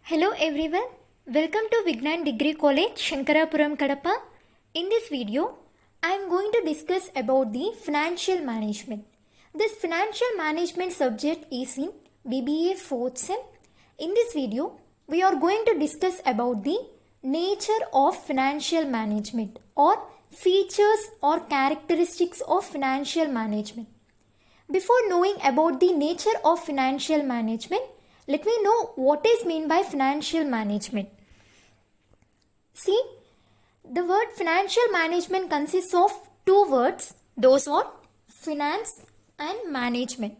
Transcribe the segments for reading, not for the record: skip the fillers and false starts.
Hello everyone, welcome to Vignan Degree College, Shankarapuram, Kadapa. In this video, I am going to discuss about the financial management. This financial management subject is in BBA 4th sem. In this video, we are going to discuss about the nature of financial management or features or characteristics of financial management. Before knowing about the nature of financial management, let me know what is meant by financial management. See, the word financial management consists of two words. Those are finance and management.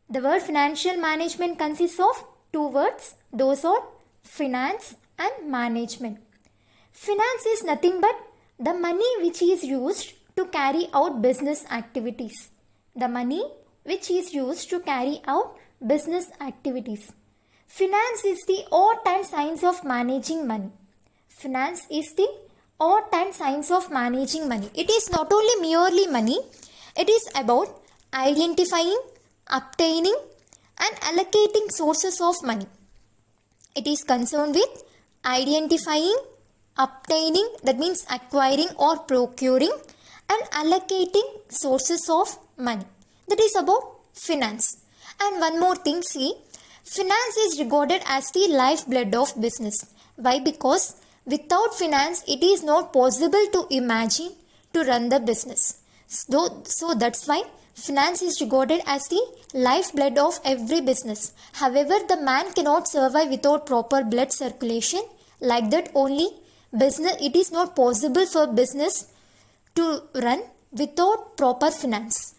The word financial management consists of two words. Those are finance and management. Finance is nothing but the money which is used to carry out business activities. The money which is used to carry out business activities. Finance is the art and science of managing money. Finance is the art and science of managing money. It is not only merely money, it is about identifying, obtaining and allocating sources of money. It is concerned with identifying, obtaining, that means acquiring or procuring, and allocating sources of money. That is about finance. And one more thing, see, finance is regarded as the lifeblood of business. Why? Because without finance, it is not possible to imagine to run the business. So that's why finance is regarded as the lifeblood of every business. However, the man cannot survive without proper blood circulation. Like that only business, it is not possible for business to run without proper finance.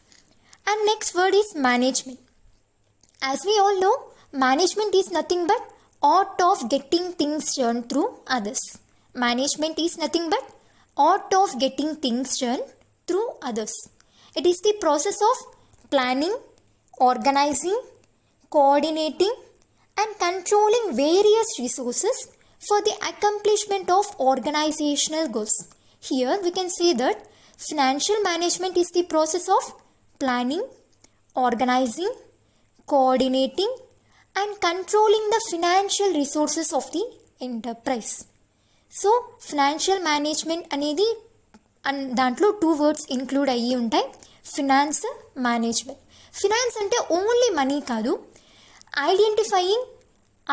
And next word is management. As we all know, management is nothing but art of getting things done through others. Management is nothing but art of getting things done through others. It is the process of planning, organizing, coordinating and controlling various resources for the accomplishment of organizational goals. Here we can say that financial management is the process of planning, organizing, coordinating and controlling the financial resources of the enterprise. So financial management అనేది దాంట్లో two words include అయ్యి ఉంటాయి. Finance, management. Finance అంటే only money కాదు, identifying,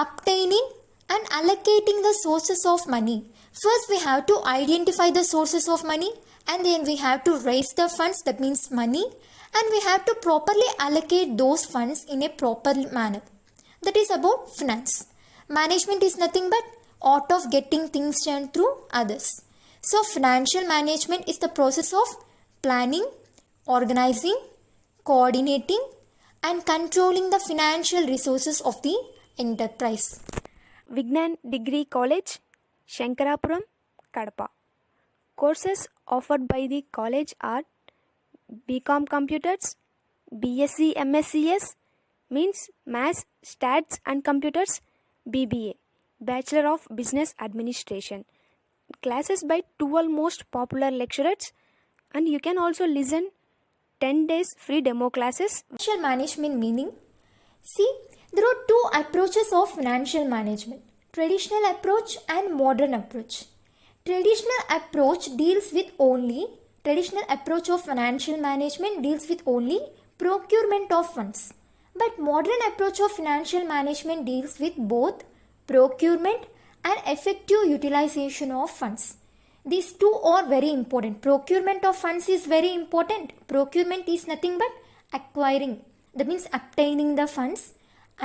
obtaining and allocating the sources of money. First we have to identify the sources of money and then we have to raise the funds, that means money, and we have to properly allocate those funds in a proper manner. That is about finance. Management is nothing but art of getting things done through others. So financial management is the process of planning, organizing, coordinating and controlling the financial resources of the enterprise. Vignan Degree College, Shankarapuram, Kadapa. Courses offered by the college are BCom Computers, BSc MScs means Maths, Stats and Computers, BBA, Bachelor of Business Administration. Classes by 12 most popular lecturers, and you can also listen 10 days free demo classes. Financial management meaning, see, there are two approaches of financial management: traditional approach and modern approach. Traditional approach of financial management deals with only procurement of funds, but modern approach of financial management deals with both procurement and effective utilization of funds. These two are very important. Procurement of funds is very important. Procurement is nothing but acquiring, that means obtaining the funds,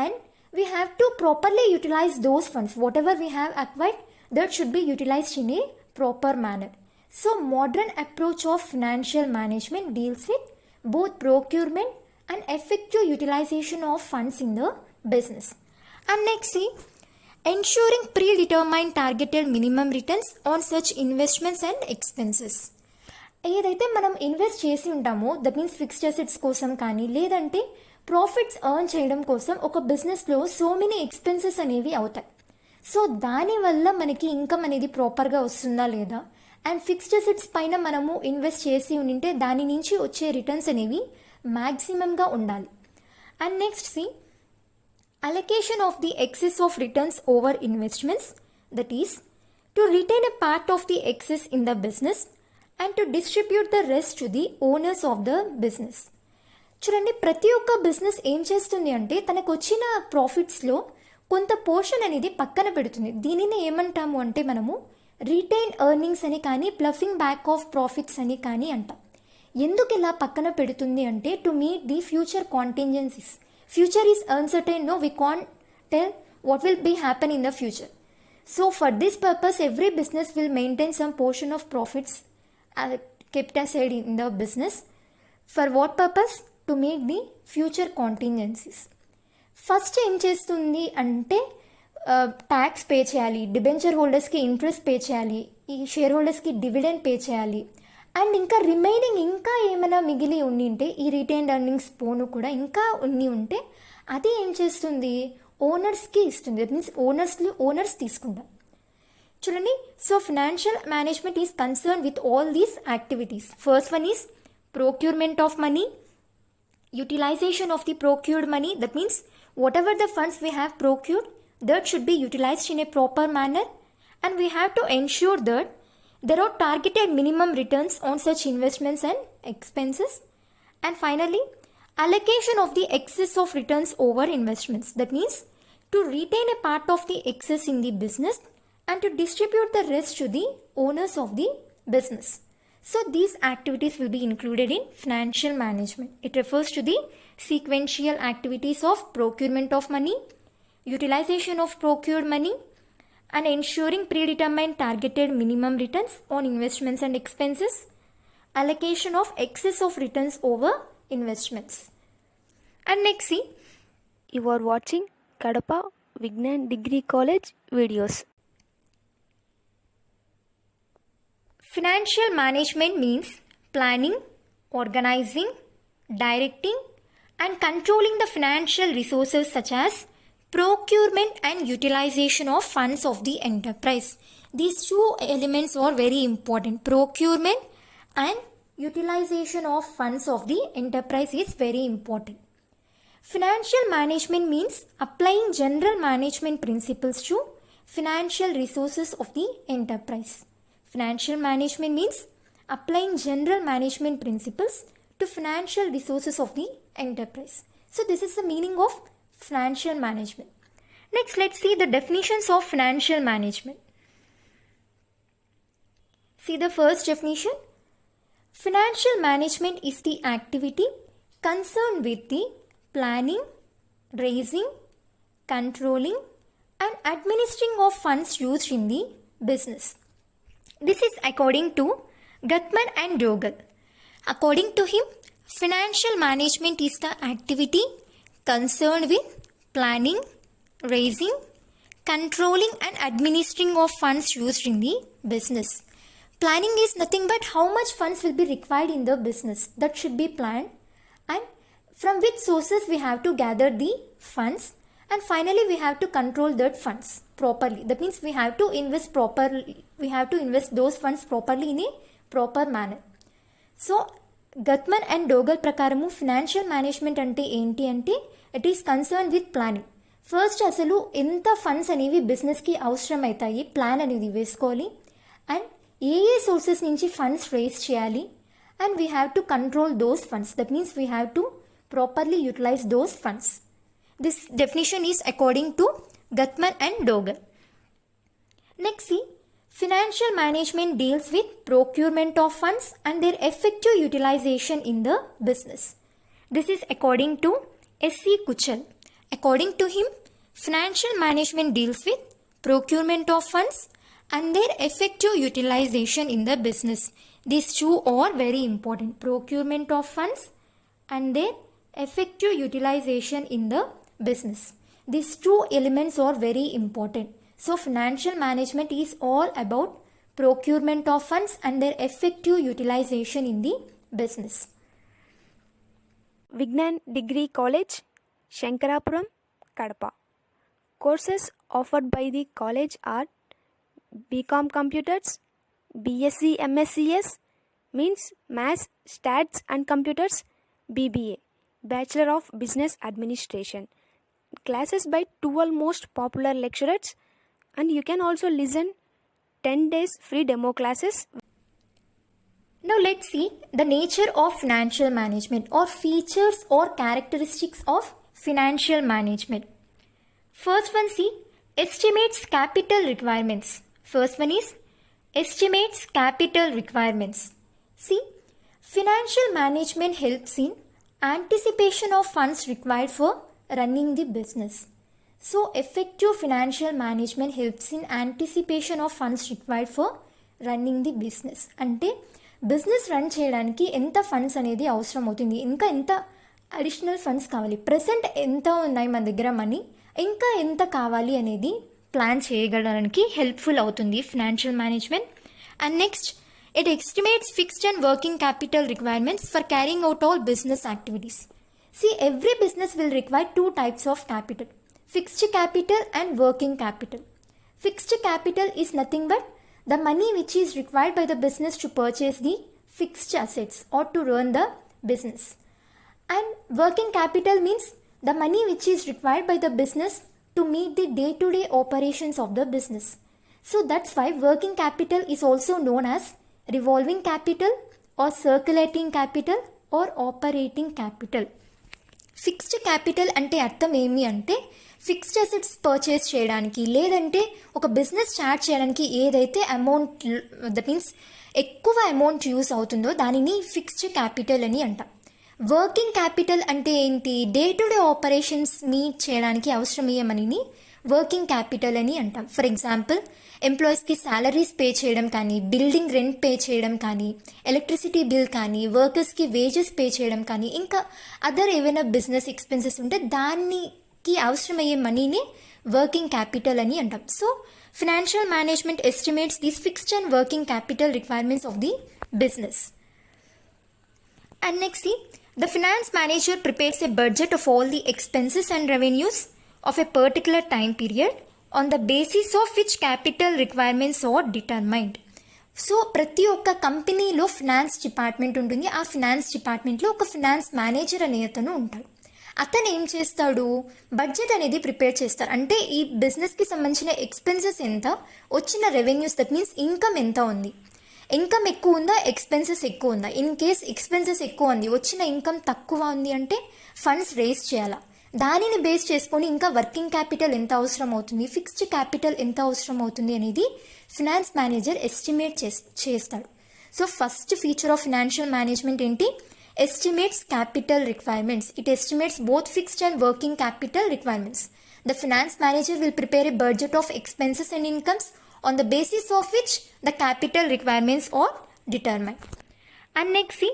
and we have to properly utilize those funds. Whatever we have acquired, that should be utilized in a proper manner. So modern approach of financial management deals with both procurement and effective utilization of funds in the business. And next, see, ensuring predetermined targeted minimum returns on such investments and expenses. ఏదైతే మనం invest చేసి ఉంటామో, that means fixed assets కోసం కానీ లేదంటే profits earn చేయడం కోసం ఒక బిజినెస్లో సో మెనీ ఎక్స్పెన్సెస్ అనేవి అవుతాయి. సో దానివల్ల మనకి ఇన్కమ్ అనేది ప్రాపర్గా వస్తుందా లేదా, అండ్ ఫిక్స్డ్ అసెట్స్ పైన మనము ఇన్వెస్ట్ చేసి ఉంటే దాని నుంచి వచ్చే రిటర్న్స్ అనేవి మ్యాక్సిమంగా ఉండాలి. And next, C, allocation of the excess of returns over investments, that is, to retain a part of the excess in the business and to distribute the rest to the owners of the business. చూడండి, ప్రతి ఒక్క business ఏం చేస్తుంది అంటే తనకు వచ్చిన ప్రాఫిట్స్లో కొంత portion అనేది పక్కన పెడుతుంది. దీనిని ఏమంటాము అంటే మనము రిటైన్ ఎర్నింగ్స్ అని కానీ ప్లఫింగ్ బ్యాక్ ఆఫ్ ప్రాఫిట్స్ అని కానీ అంటాం. ఎందుకు ఇలా పక్కన పెడుతుంది అంటే to meet the future contingencies. Future is uncertain, no, we can't tell what will be happen in the future. So for this purpose every business will maintain some portion of profits kept aside in the business. For what purpose? To meet the future contingencies. First ఏం చేస్తుంది అంటే tax pay చేయాలి, debenture హోల్డర్స్కి interest pay చేయాలి, ఈ share హోల్డర్స్కి dividend pay చేయాలి, and ఇంకా remaining ఇంకా ఏమైనా మిగిలి ఉండి ఉంటే ఈ రిటైన్డ్ ఎర్నింగ్స్ పోను కూడా ఇంకా ఉన్ని ఉంటే అది ఏం చేస్తుంది, ఓనర్స్కి ఇస్తుంది. దట్ మీన్స్ ఓనర్స్ తీసుకుంటారు. చూడండి, so financial management is concern with all these activities. First one is procurement of money, utilization of the procured money. That means whatever the funds we have procured, that should be utilized in a proper manner, and we have to ensure that there are targeted minimum returns on such investments and expenses. And finally, allocation of the excess of returns over investments. That means to retain a part of the excess in the business and to distribute the rest to the owners of the business. So these activities will be included in financial management. It refers to the sequential activities of procurement of money, utilization of procured money, and ensuring predetermined targeted minimum returns on investments and expenses, allocation of excess of returns over investments. And next, see, You are watching Kadapa Vignan Degree College videos. financial management means planning, organizing, directing, and controlling the financial resources such as procurement and utilization of funds of the enterprise. These two elements are very important. Procurement and utilization of funds of the enterprise is very important. Financial management means applying general management principles to financial resources of the enterprise. Financial management means applying general management principles to financial resources of the enterprise. So this is the meaning of financial management. Next, let's see the definitions of financial management. See the first definition. Financial management is the activity concerned with the planning, raising, controlling, and administering of funds used in the business. This is according to Gutman and Dogel. According to him, financial management is the activity concerned with planning, raising, controlling, and administering of funds used in the business. Planning is nothing but how much funds will be required in the business. That should be planned, and from which sources we have to gather the funds, and finally we have to control that funds properly. That means we have to invest properly, we have to invest those funds properly in a proper manner. So Gutman and Dogel ప్రకారము financial management అంటే ఏంటి అంటే it is concern with planning. First అసలు ఎంత funds అనేవి బిజినెస్కి అవసరం అవుతాయి ప్లాన్ అనేది వేసుకోవాలి, అండ్ ఏ సోర్సెస్ నుంచి ఫండ్స్ రేస్ చేయాలి, and we have to control those funds. That means we have to properly utilize those funds. This definition is according to Gutman and Dogel. Next, see, financial management deals with procurement of funds and their effective utilization in the business. This is according to S.C. Kuchal. According to him, financial management deals with procurement of funds and their effective utilization in the business. These two are very important. Procurement of funds and their effective utilization in the business. These two elements are very important. So financial management is all about procurement of funds and their effective utilization in the business. Vignan Degree College, Shankarapuram, Kadapa. Courses offered by the college are BCom Computers, BSc MScs means Maths, Stats and Computers, BBA, Bachelor of Business Administration, classes by 12 most popular lecturers, and you can also listen 10 days free demo classes. Now let's see the nature of financial management or features or characteristics of financial management. First one, see, estimates capital requirements. First one is estimates capital requirements. See, financial management helps in anticipation of funds required for running the business. So effective financial management helps in anticipation of funds required for running the business. అంటే business run చేయడానికి ఎంత funds అనేది అవసరం అవుతుంది, ఇంకా ఎంత additional funds కావాలి, present ఎంత ఉన్నాయి మన దగ్గర మనీ, ఇంకా ఎంత కావాలి అనేది ప్లాన్ చేయగలడానికి హెల్ప్ఫుల్ అవుతుంది financial management. And next, it estimates fixed and working capital requirements for carrying out all business activities. See, every business will require two types of capital, fixed capital and working capital. Fixed capital is nothing but the money which is required by the business to purchase the fixed assets or to run the business. And working capital means the money which is required by the business to meet the day-to-day operations of the business. So that's why working capital is also known as revolving capital or circulating capital or operating capital. Fixed capital అంటే అర్థం ఏమి అంటే fixed assets purchase చేయడానికి, లేదంటే ఒక business start చేయడానికి ఏదైతే amount, that means ఎక్కువ అమౌంట్ యూస్ అవుతుందో దానిని ఫిక్స్డ్ క్యాపిటల్ అని అంటాం. వర్కింగ్ క్యాపిటల్ అంటే ఏంటి, day to day operations meet చేయడానికి అవసరమయ్యే మనీని వర్కింగ్ క్యాపిటల్ అని అంటాం. ఫర్ ఎగ్జాంపుల్, ఎంప్లాయీస్కి శాలరీస్ పే చేయడం కానీ, బిల్డింగ్ రెంట్ పే చేయడం కానీ, ఎలక్ట్రిసిటీ బిల్ కానీ, వర్కర్స్కి వేజెస్ పే చేయడం కానీ, ఇంకా అదర్ ఏవైనా బిజినెస్ ఎక్స్పెన్సెస్ ఉంటే దానికి అవసరమయ్యే మనీని వర్కింగ్ క్యాపిటల్ అని అంటాం. So financial management estimates these fixed and working capital requirements of the business. And next, see, the finance manager prepares a budget of all the expenses and revenues of a particular time period on the basis of which capital requirements are determined. So ప్రతి ఒక్క కంపెనీలో finance department ఉంటుంది. ఆ finance డిపార్ట్మెంట్లో ఒక finance manager అనే అతను ఉంటాడు. అతను ఏం చేస్తాడు, బడ్జెట్ అనేది ప్రిపేర్ చేస్తారు. అంటే ఈ బిజినెస్కి సంబంధించిన ఎక్స్పెన్సెస్ ఎంత, వచ్చిన రెవెన్యూస్, దట్ మీన్స్ ఇన్కమ్ ఎంత ఉంది, ఇన్కమ్ ఎక్కువ ఉందా, ఎక్స్పెన్సెస్ ఎక్కువ ఉందా. ఇన్ కేస్ ఎక్స్పెన్సెస్ ఎక్కువ ఉంది, వచ్చిన ఇన్కమ్ తక్కువ ఉంది అంటే ఫండ్స్ రేస్ చేయాలా. దానిని బేస్ చేసుకొని ఇంకా వర్కింగ్ క్యాపిటల్ ఎంత అవసరం అవుతుంది, ఫిక్స్డ్ క్యాపిటల్ ఎంత అవసరం అవుతుంది అనేది ఫినాన్స్ మేనేజర్ ఎస్టిమేట్ చేస్తాడు. So first feature of financial management ఏంటి, estimates capital requirements. It estimates both fixed and working capital requirements. The finance manager will prepare a budget of expenses and incomes on the basis of which the capital requirements are determined. And next, see,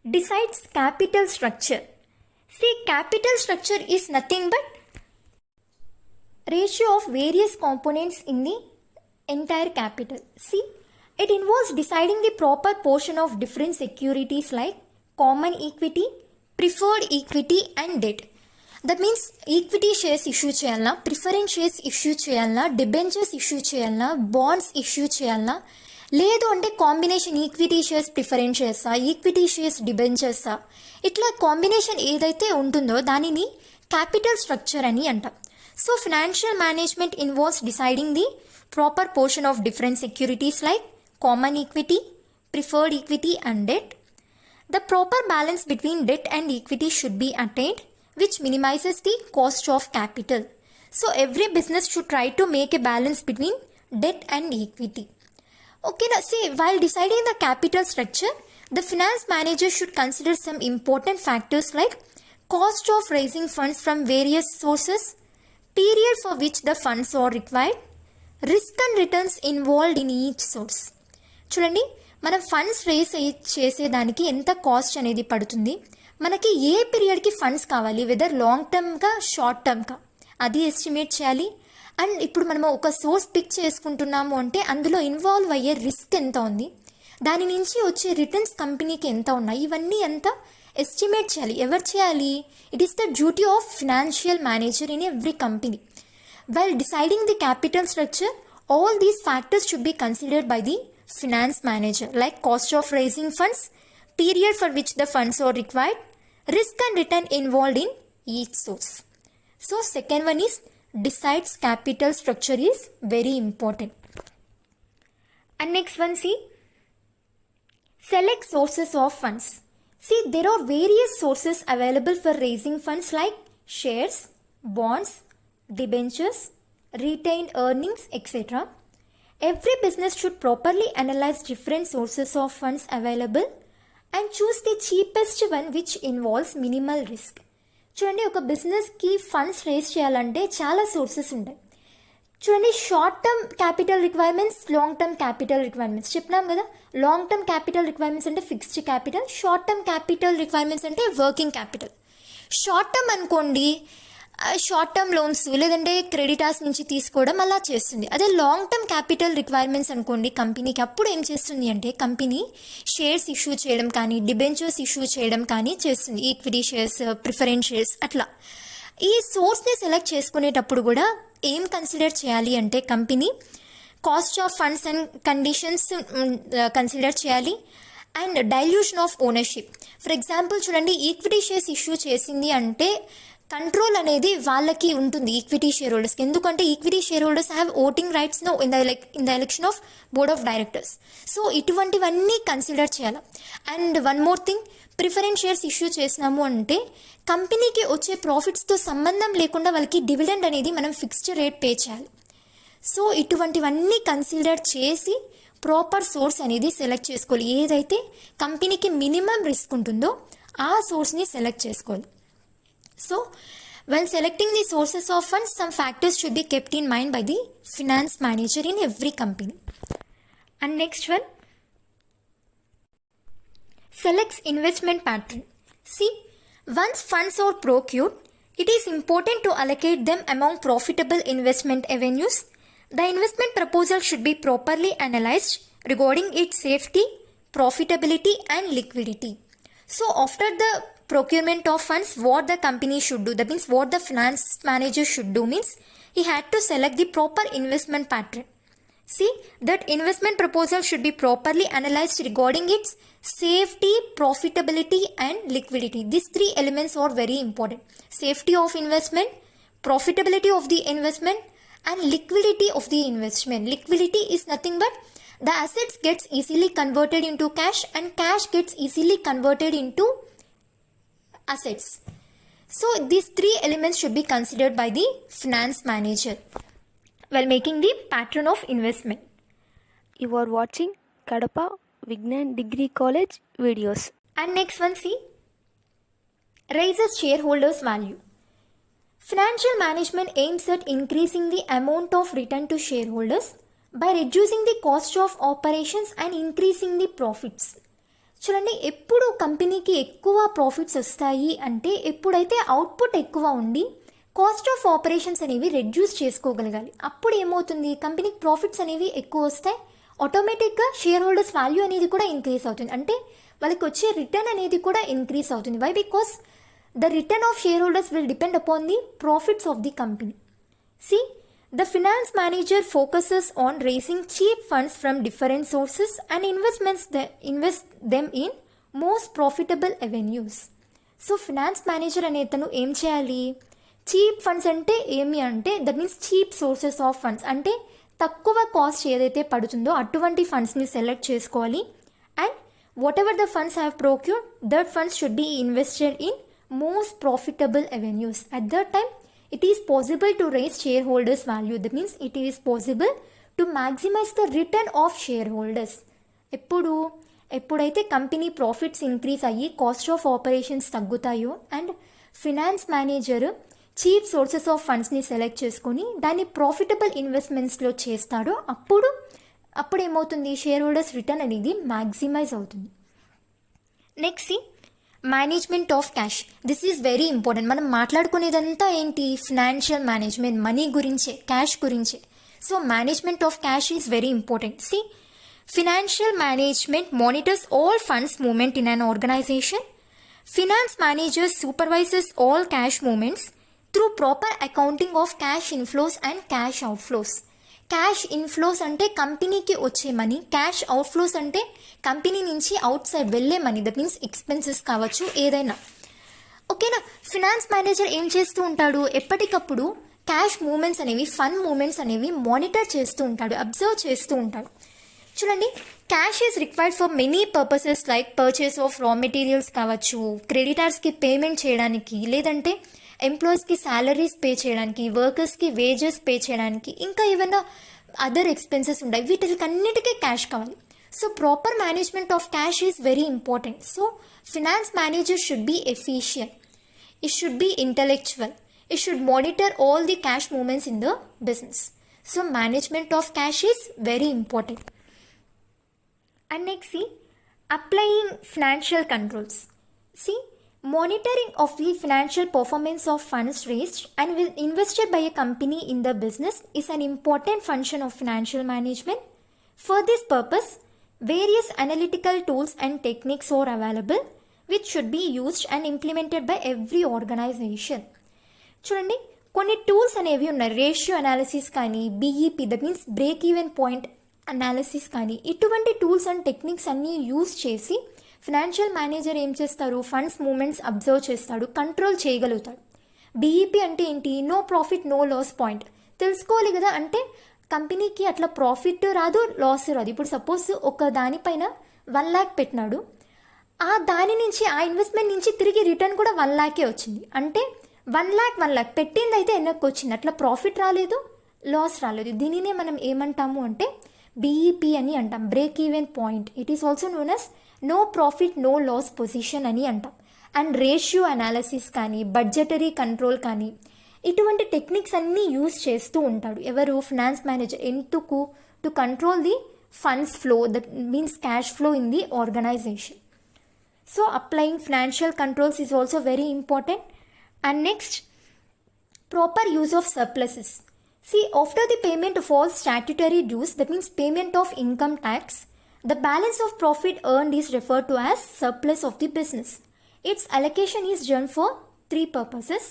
decides capital structure. See, capital structure is nothing but ratio of various components in the entire capital. See, it involves deciding the proper portion of different securities like common equity, preferred equity and debt. That means equity shares issue చేయాలన్నా, preference shares issue చేయాలన్నా, debentures issue చేయాలన్నా, bonds issue చేయాలన్నా, లేదు అంటే combination equity shares preference షేర్సా, equity shares డిబెంచర్సా, ఇట్లా combination ఏదైతే ఉంటుందో దానిని క్యాపిటల్ స్ట్రక్చర్ అని అంటాం. So financial management involves deciding the proper portion of different securities like common equity, preferred equity and debt. The proper balance between debt and equity should be attained, which minimizes the cost of capital. So every business should try to make a balance between debt and equity. Okay, now see, while deciding the capital structure, the finance manager should consider some important factors like cost of raising funds from various sources, period for which the funds are required, risk and returns involved in each source. చూడండి, మనం funds race చేసేదానికి ఎంత cost అనేది పడుతుంది, మనకి ఏ పీరియడ్కి funds కావాలి, weather long టర్మ్గా short టర్మ్గా, అది estimate చేయాలి. అండ్ ఇప్పుడు మనం ఒక సోర్స్ పిక్ చేసుకుంటున్నాము అంటే అందులో ఇన్వాల్వ్ అయ్యే రిస్క్ ఎంత ఉంది, దాని నుంచి వచ్చే రిటర్న్స్ కంపెనీకి ఎంత ఉన్నాయి, ఇవన్నీ అంతా ఎస్టిమేట్ చేయాలి. ఎవరు చేయాలి, it is the duty of financial manager in every company. While deciding the capital structure, all these factors should be considered by the finance manager like cost of raising funds, period for which the funds are required, risk and return involved in each source. So second one is decides capital structure is very important. And next one, see, select sources of funds. See, there are various sources available for raising funds like shares, bonds, debentures, retained earnings, etc. Every business should properly analyze different sources of funds available and choose the cheapest one which involves minimal risk. చూడండి, ఒక బిజినెస్కి funds race చేయాలంటే చాలా sources ఉంటాయి. చూడండి, short term capital requirements, long term capital requirements చెప్పినాం కదా. Long term capital requirements అంటే fixed capital, short term capital requirements అంటే వర్కింగ్ క్యాపిటల్. షార్ట్ టర్మ్ అనుకోండి, షార్ట్ టర్మ్ లోన్స్ లేదంటే క్రెడిటార్స్ నుంచి తీసుకోవడం అలా చేస్తుంది. అదే లాంగ్ టర్మ్ క్యాపిటల్ రిక్వైర్మెంట్స్ అనుకోండి కంపెనీకి, అప్పుడు ఏం చేస్తుంది అంటే కంపెనీ షేర్స్ ఇష్యూ చేయడం కానీ డిబెంచర్స్ ఇష్యూ చేయడం కానీ చేస్తుంది. ఈక్విటీ షేర్స్, ప్రిఫరెన్స్ షేర్స్ అట్లా. ఈ సోర్స్ని సెలెక్ట్ చేసుకునేటప్పుడు కూడా ఏం కన్సిడర్ చేయాలి అంటే company cost of funds and conditions consider చేయాలి and dilution of ownership. For example చూడండి, ఈక్విటీ షేర్స్ ఇష్యూ చేసింది అంటే కంట్రోల్ అనేది వాళ్ళకి ఉంటుంది, ఈక్విటీ షేర్ హోల్డర్స్కి. ఎందుకంటే equity share holders have voting rights no in the election of board of directors. So ఇటువంటివన్నీ కన్సిడర్ చేయాలి. And one more thing, preference shares issue చేసినాము అంటే కంపెనీకి వచ్చే ప్రాఫిట్స్తో సంబంధం లేకుండా వాళ్ళకి డివిడెండ్ అనేది మనం ఫిక్స్డ్ రేట్ పే చేయాలి. సో ఇటువంటివన్నీ కన్సిడర్ చేసి ప్రాపర్ సోర్స్ అనేది సెలెక్ట్ చేసుకోవాలి. ఏదైతే కంపెనీకి మినిమం రిస్క్ ఉంటుందో ఆ సోర్స్ని సెలెక్ట్ చేసుకోవాలి. So, while selecting the sources of funds, some factors should be kept in mind by the finance manager in every company. And next one, selects investment pattern. See, once funds are procured, it is important to allocate them among profitable investment avenues. The investment proposal should be properly analyzed regarding its safety, profitability and liquidity. So after the procurement of funds, what the company should do, that means what the finance manager should do means he had to select the proper investment pattern. See, that investment proposal should be properly analyzed regarding its safety, profitability and liquidity. These three elements are very important. Safety of investment, profitability of the investment and liquidity of the investment. Liquidity is nothing but the assets gets easily converted into cash and cash gets easily converted into assets. So these three elements should be considered by the finance manager while making the pattern of investment. You are watching Kadapa Vignan Degree College videos. And next one, see, raises shareholders value. Financial management aims at increasing the amount of return to shareholders by reducing the cost of operations and increasing the profits. చూడండి, ఎప్పుడు కంపెనీకి ఎక్కువ profits వస్తాయి అంటే ఎప్పుడైతే output ఎక్కువ ఉండి cost of operations అనేవి రెడ్యూస్ చేసుకోగలగాలి. అప్పుడు ఏమవుతుంది, కంపెనీకి ప్రాఫిట్స్ అనేవి ఎక్కువ వస్తాయి, ఆటోమేటిక్గా షేర్ హోల్డర్స్ వాల్యూ అనేది కూడా ఇంక్రీజ్ అవుతుంది. అంటే వాళ్ళకి వచ్చే రిటర్న్ అనేది కూడా ఇంక్రీజ్ అవుతుంది. Why? Because the return of shareholders will depend upon the profits of the company. C, the finance manager focuses on raising cheap funds from different sources and invest them in most profitable avenues. So finance manager అనేతను ఏం చేయాలి, cheap funds అంటే ఏమి అంటే that means cheap sources of funds అంటే తక్కువ cost ఏదైతే పడుతుందో అటువంటి ఫండ్స్ని సెలెక్ట్ చేసుకోవాలి. And what ever the funds have procured, that funds should be invested in most profitable avenues. At that time it is possible to raise shareholders value. That means it is possible to maximize the return of shareholders. ఎప్పుడైతే company profits increase అయ్యి cost of operations తగ్గుతాయో and finance manager cheap sources of ఫండ్స్ని select చేసుకొని దాన్ని profitable ఇన్వెస్ట్మెంట్స్లో చేస్తాడో అప్పుడు ఏమవుతుంది, షేర్ హోల్డర్స్ రిటర్న్ అనేది మ్యాక్సిమైజ్ అవుతుంది. Next, management of cash. This is very important. మనం మాట్లాడుకునేదంతా ఏంటి, ఫినాన్షియల్ మేనేజ్మెంట్, మనీ గురించే, క్యాష్ గురించే. So management of cash is very important. See, financial management monitors all funds movement in an organization. Finance manager supervises all cash movements through proper accounting of cash inflows and cash outflows. Cash inflows అంటే కంపెనీకి వచ్చే money, cash outflows అంటే company నుంచి out side వెళ్ళే money, that means expenses కావచ్చు ఏదైనా. ఓకేనా. Finance manager ఏం చేస్తూ ఉంటాడు, ఎప్పటికప్పుడు క్యాష్ మూమెంట్స్ అనేవి, ఫండ్ మూమెంట్స్ అనేవి మానిటర్ చేస్తూ ఉంటాడు, అబ్జర్వ్ చేస్తూ ఉంటాడు. చూడండి, cash is required for many purposes like purchase of రా మెటీరియల్స్ కావచ్చు, క్రెడిటర్స్కి పేమెంట్ చేయడానికి, లేదంటే ఎంప్లాయీస్కి శాలరీస్ పే చేయడానికి, వర్కర్స్కి వేజెస్ పే చేయడానికి, ఇంకా ఏమైనా అదర్ ఎక్స్పెన్సెస్ ఉంటాయి, వీటికి అన్నిటికీ క్యాష్ కావాలి. So proper management of cash is very important. So finance manager should be efficient, it should be intellectual, it should monitor all the cash movements in the business. So management of cash is very important. And next, see, applying financial controls. See, monitoring of the financial performance of funds raised and invested by a company in the business is an important function of financial management. For this purpose, various analytical tools and techniques are available which should be used and implemented by every organization. చూడండి, కొన్ని tools అనేవి ఉన్నాయి, ratio analysis కానీ, BEP that means break even point analysis కానీ, ఇటువంటి tools and techniques అన్నీ use చేసి financial manager ఏం చేస్తారు, ఫండ్స్ మూమెంట్స్ అబ్జర్వ్ చేస్తాడు, కంట్రోల్ చేయగలుగుతాడు. బీఈపీ అంటే ఏంటి, no profit no loss point, తెలుసుకోవాలి కదా. అంటే కంపెనీకి అట్లా ప్రాఫిట్ రాదు, లాస్ రాదు. ఇప్పుడు సపోజ్ ఒక దానిపైన 1 lakh పెట్టినాడు, ఆ దాని నుంచి, ఆ ఇన్వెస్ట్మెంట్ నుంచి తిరిగి రిటర్న్ కూడా 1 lakh వచ్చింది. అంటే 1 lakh పెట్టింది అయితే వెనక్కి వచ్చింది, అట్లా ప్రాఫిట్ రాలేదు, లాస్ రాలేదు. దీనినే మనం ఏమంటాము అంటే బీఈపీ అని అంటాం, break even point. It is also known as no profit no loss position అని అంటాం. అండ్ రేషియో అనాలిసిస్ కానీ, బడ్జెటరీ కంట్రోల్ కానీ, ఇటువంటి టెక్నిక్స్ అన్నీ యూజ్ చేస్తూ ఉంటాడు ఎవరు, ఫినాన్స్ మేనేజర్. ఎందుకు, to control the funds flow, that means cash flow in the organization. So applying financial controls is also very important. And next, proper use of surpluses. See, after the payment of all statutory dues, that means payment of income tax, the balance of profit earned is referred to as surplus of the business. Its allocation is done for 3 purposes: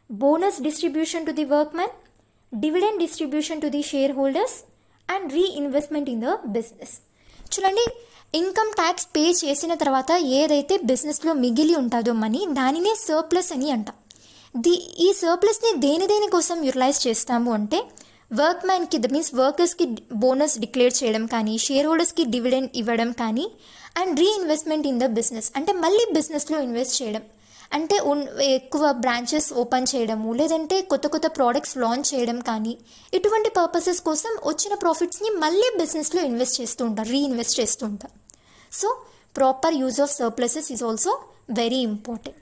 bonus distribution to the workmen, dividend distribution to the shareholders, and reinvestment in the business. చూడండి, income tax pay చేసిన తర్వాత ఏదైతే బిజినెస్లో మిగిలి ఉంటుందో money, దానినే surplus అని అంటాం. ఈ సర్ప్లస్ని దేని కోసం యూటిలైజ్ చేస్తాము అంటే, వర్క్మ్యాన్కి దట్ మీన్స్ వర్కర్స్కి బోనస్ డిక్లేర్ చేయడం కానీ, షేర్ హోల్డర్స్కి డివిడెండ్ ఇవ్వడం కానీ, and reinvestment in the business అంటే మళ్ళీ బిజినెస్లో ఇన్వెస్ట్ చేయడం, అంటే ఎక్కువ బ్రాంచెస్ ఓపెన్ చేయడము, లేదంటే కొత్త ప్రోడక్ట్స్ లాంచ్ చేయడం కానీ, ఇటువంటి పర్పసెస్ కోసం వచ్చిన ప్రాఫిట్స్ని మళ్ళీ బిజినెస్లో ఇన్వెస్ట్ చేస్తూ ఉంటారు, రీఇన్వెస్ట్ చేస్తూ ఉంటారు. So proper use of surpluses is also very important.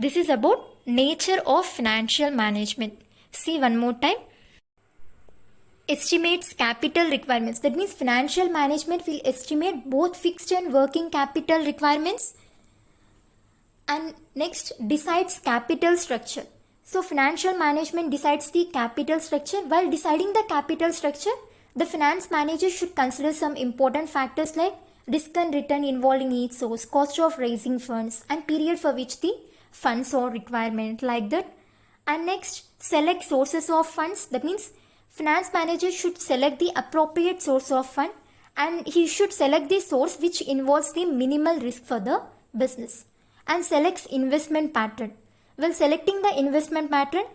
This is about nature of financial management. See one more time. Estimates capital requirements. That means financial management will estimate both fixed and working capital requirements. And next, decides capital structure. So financial management decides the capital structure. While deciding the capital structure, the finance manager should consider some important factors like risk and return involving each source, cost of raising funds, and period for which the funds are requirement, like that. And next, select sources of funds. That means finance manager should select the appropriate source of fund, and he should select the source which involves the minimal risk for the business, and selects investment pattern. While selecting the investment pattern,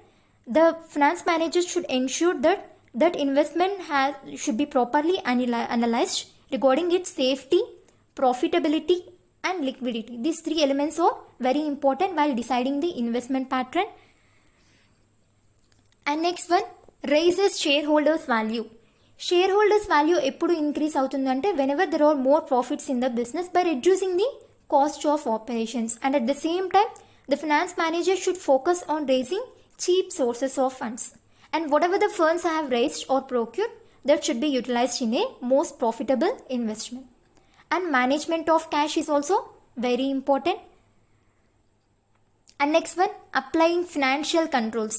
the finance manager should ensure that investment should be properly analyzed regarding its safety, profitability, and liquidity. These 3 elements are very important while deciding the investment pattern. And next one, raises shareholders value. Shareholders value ఎప్పుడు increase అవుతుందంటే whenever there are more profits in the business by reducing the cost of operations. And at the same time, the finance manager should focus on raising cheap sources of funds. And whatever the funds have raised or procured, that should be utilized in a most profitable investment. And management of cash is also very important. And next one, applying financial controls.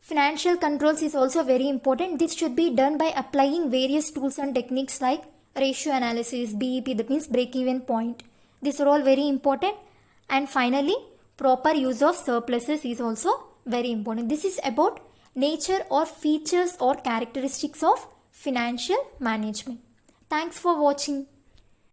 Financial controls is also very important. This should be done by applying various tools and techniques like ratio analysis, BEP, that means break even point. These are all very important. And finally, proper use of surpluses is also very important. This is about nature or features or characteristics of financial management. Thanks for watching.